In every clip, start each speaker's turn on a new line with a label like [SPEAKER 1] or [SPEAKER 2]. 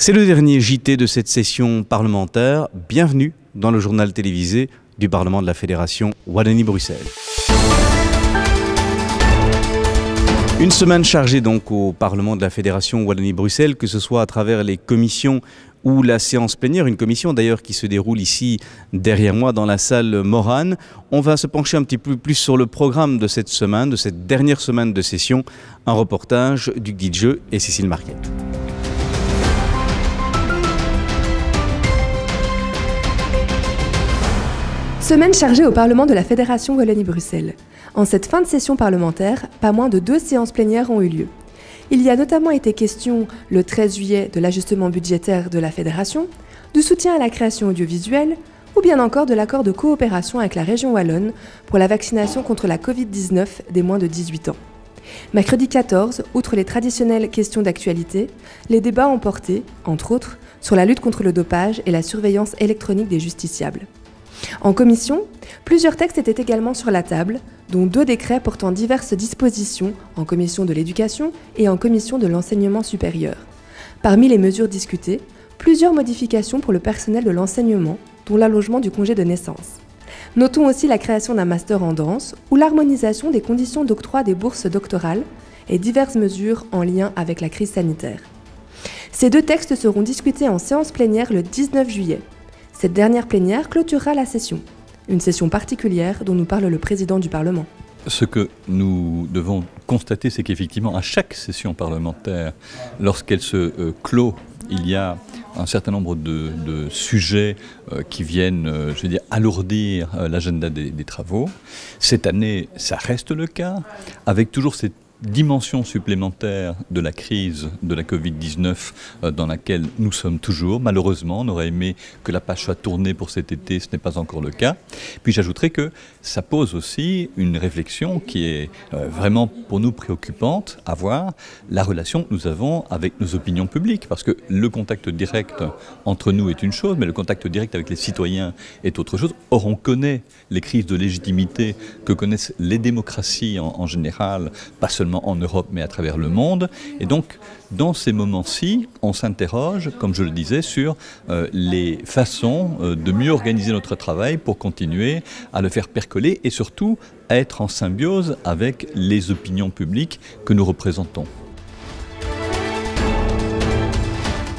[SPEAKER 1] C'est le dernier JT de cette session parlementaire. Bienvenue dans le journal télévisé du Parlement de la Fédération Wallonie-Bruxelles. Une semaine chargée donc au Parlement de la Fédération Wallonie-Bruxelles, que ce soit à travers les commissions ou la séance plénière, une commission d'ailleurs qui se déroule ici derrière moi dans la salle Morane. On va se pencher un petit peu plus sur le programme de cette semaine, de cette dernière semaine de session. Un reportage d'Hugues Didjeux et Cécile Marquet.
[SPEAKER 2] Semaine chargée au Parlement de la Fédération Wallonie-Bruxelles. En cette fin de session parlementaire, pas moins de 2 séances plénières ont eu lieu. Il y a notamment été question, le 13 juillet, de l'ajustement budgétaire de la Fédération, du soutien à la création audiovisuelle, ou bien encore de l'accord de coopération avec la région wallonne pour la vaccination contre la Covid-19 des moins de 18 ans. Mercredi 14, outre les traditionnelles questions d'actualité, les débats ont porté, entre autres, sur la lutte contre le dopage et la surveillance électronique des justiciables. En commission, plusieurs textes étaient également sur la table, dont 2 décrets portant diverses dispositions en commission de l'éducation et en commission de l'enseignement supérieur. Parmi les mesures discutées, plusieurs modifications pour le personnel de l'enseignement, dont l'allongement du congé de naissance. Notons aussi la création d'un master en danse ou l'harmonisation des conditions d'octroi des bourses doctorales et diverses mesures en lien avec la crise sanitaire. Ces 2 textes seront discutés en séance plénière le 19 juillet. Cette dernière plénière clôturera la session, une session particulière dont nous parle le président du Parlement.
[SPEAKER 3] Ce que nous devons constater, c'est qu'effectivement, à chaque session parlementaire, lorsqu'elle se clôt, il y a un certain nombre de sujets qui viennent, alourdir l'agenda des travaux. Cette année, ça reste le cas, avec toujours cette dimension supplémentaire de la crise de la Covid-19 dans laquelle nous sommes toujours. Malheureusement, on aurait aimé que la page soit tournée pour cet été, ce n'est pas encore le cas. Puis j'ajouterai que ça pose aussi une réflexion qui est vraiment pour nous préoccupante, à voir la relation que nous avons avec nos opinions publiques. Parce que le contact direct entre nous est une chose, mais le contact direct avec les citoyens est autre chose. Or, on connaît les crises de légitimité que connaissent les démocraties en général, pas seulement en Europe, mais à travers le monde. Et donc, dans ces moments-ci, on s'interroge, comme je le disais, sur les façons de mieux organiser notre travail pour continuer à le faire percoler et surtout à être en symbiose avec les opinions publiques que nous représentons.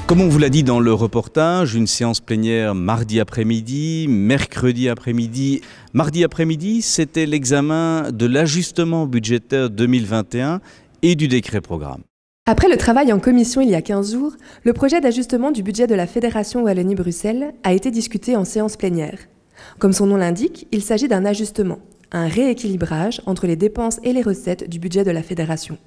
[SPEAKER 1] Comme on vous l'a dit dans le reportage, une séance plénière mardi après-midi, mercredi après-midi. Mardi après-midi, c'était l'examen de l'ajustement budgétaire 2021 et du décret programme.
[SPEAKER 2] Après le travail en commission il y a 15 jours, le projet d'ajustement du budget de la Fédération Wallonie-Bruxelles a été discuté en séance plénière. Comme son nom l'indique, il s'agit d'un ajustement, un rééquilibrage entre les dépenses et les recettes du budget de la Fédération.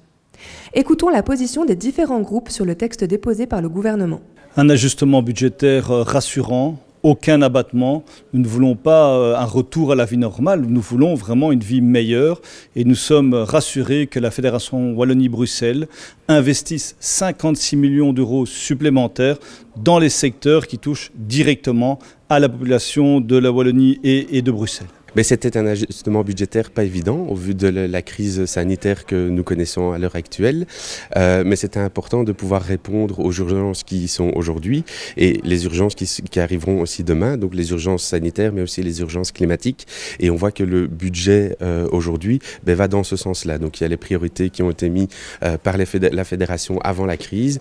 [SPEAKER 2] Écoutons la position des différents groupes sur le texte déposé par le gouvernement.
[SPEAKER 4] Un ajustement budgétaire rassurant, aucun abattement. Nous ne voulons pas un retour à la vie normale, nous voulons vraiment une vie meilleure et nous sommes rassurés que la Fédération Wallonie-Bruxelles investisse 56 millions d'euros supplémentaires dans les secteurs qui touchent directement à la population de la Wallonie et de Bruxelles.
[SPEAKER 5] Mais c'était un ajustement budgétaire pas évident au vu de la crise sanitaire que nous connaissons à l'heure actuelle. Mais c'était important de pouvoir répondre aux urgences qui sont aujourd'hui et les urgences qui arriveront aussi demain, donc les urgences sanitaires mais aussi les urgences climatiques. Et on voit que le budget aujourd'hui va dans ce sens-là. Donc il y a les priorités qui ont été mises par la Fédération avant la crise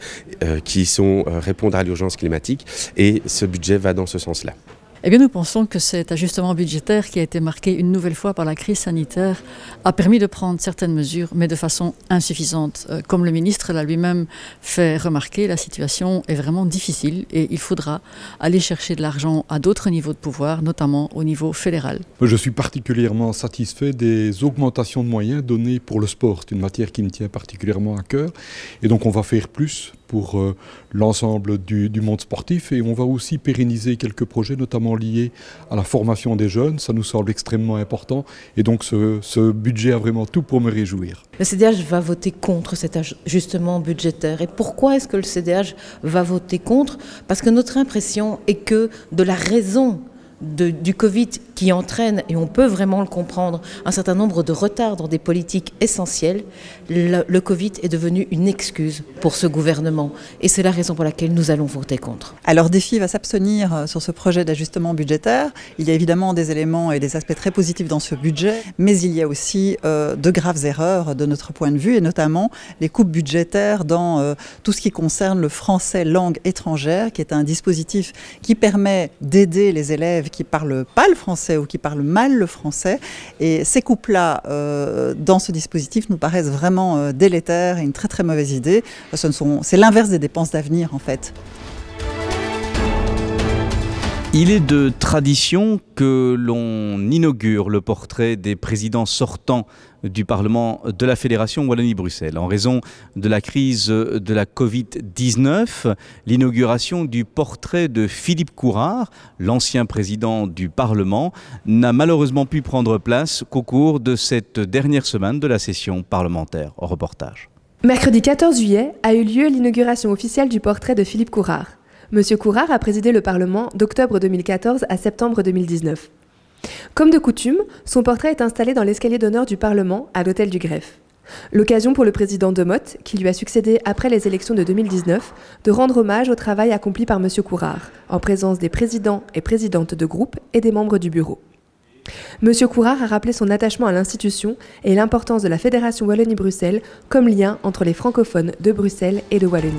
[SPEAKER 5] qui sont répondre à l'urgence climatique et ce budget va dans ce sens-là.
[SPEAKER 6] Eh bien, nous pensons que cet ajustement budgétaire qui a été marqué une nouvelle fois par la crise sanitaire a permis de prendre certaines mesures, mais de façon insuffisante. Comme le ministre l'a lui-même fait remarquer, la situation est vraiment difficile et il faudra aller chercher de l'argent à d'autres niveaux de pouvoir, notamment au niveau fédéral.
[SPEAKER 7] Je suis particulièrement satisfait des augmentations de moyens données pour le sport. C'est une matière qui me tient particulièrement à cœur et donc on va faire plus pour l'ensemble du monde sportif et on va aussi pérenniser quelques projets, notamment liés à la formation des jeunes. Ça nous semble extrêmement important et donc ce budget a vraiment tout pour me réjouir.
[SPEAKER 8] Le CDH va voter contre cet ajustement budgétaire. Et pourquoi est-ce que le CDH va voter contre? Parce que notre impression est que de la raison du Covid qui entraîne, et on peut vraiment le comprendre, un certain nombre de retards dans des politiques essentielles, le Covid est devenu une excuse pour ce gouvernement. Et c'est la raison pour laquelle nous allons voter contre.
[SPEAKER 9] Alors DEFI va s'abstenir sur ce projet d'ajustement budgétaire. Il y a évidemment des éléments et des aspects très positifs dans ce budget, mais il y a aussi de graves erreurs de notre point de vue, et notamment les coupes budgétaires dans tout ce qui concerne le français langue étrangère, qui est un dispositif qui permet d'aider les élèves qui ne parlent pas le français ou qui parlent mal le français. Et ces coupes-là, dans ce dispositif, nous paraissent vraiment délétères et une très très mauvaise idée. C'est l'inverse des dépenses d'avenir en fait.
[SPEAKER 1] Il est de tradition que l'on inaugure le portrait des présidents sortants du Parlement de la Fédération Wallonie-Bruxelles. En raison de la crise de la Covid-19, l'inauguration du portrait de Philippe Courard, l'ancien président du Parlement, n'a malheureusement pu prendre place qu'au cours de cette dernière semaine de la session parlementaire. Au reportage.
[SPEAKER 2] Mercredi 14 juillet a eu lieu l'inauguration officielle du portrait de Philippe Courard. Monsieur Courard a présidé le Parlement d'octobre 2014 à septembre 2019. Comme de coutume, son portrait est installé dans l'escalier d'honneur du Parlement à l'Hôtel du Greffe. L'occasion pour le président Demotte, qui lui a succédé après les élections de 2019, de rendre hommage au travail accompli par Monsieur Courard, en présence des présidents et présidentes de groupe et des membres du bureau. Monsieur Courard a rappelé son attachement à l'institution et l'importance de la Fédération Wallonie-Bruxelles comme lien entre les francophones de Bruxelles et de Wallonie.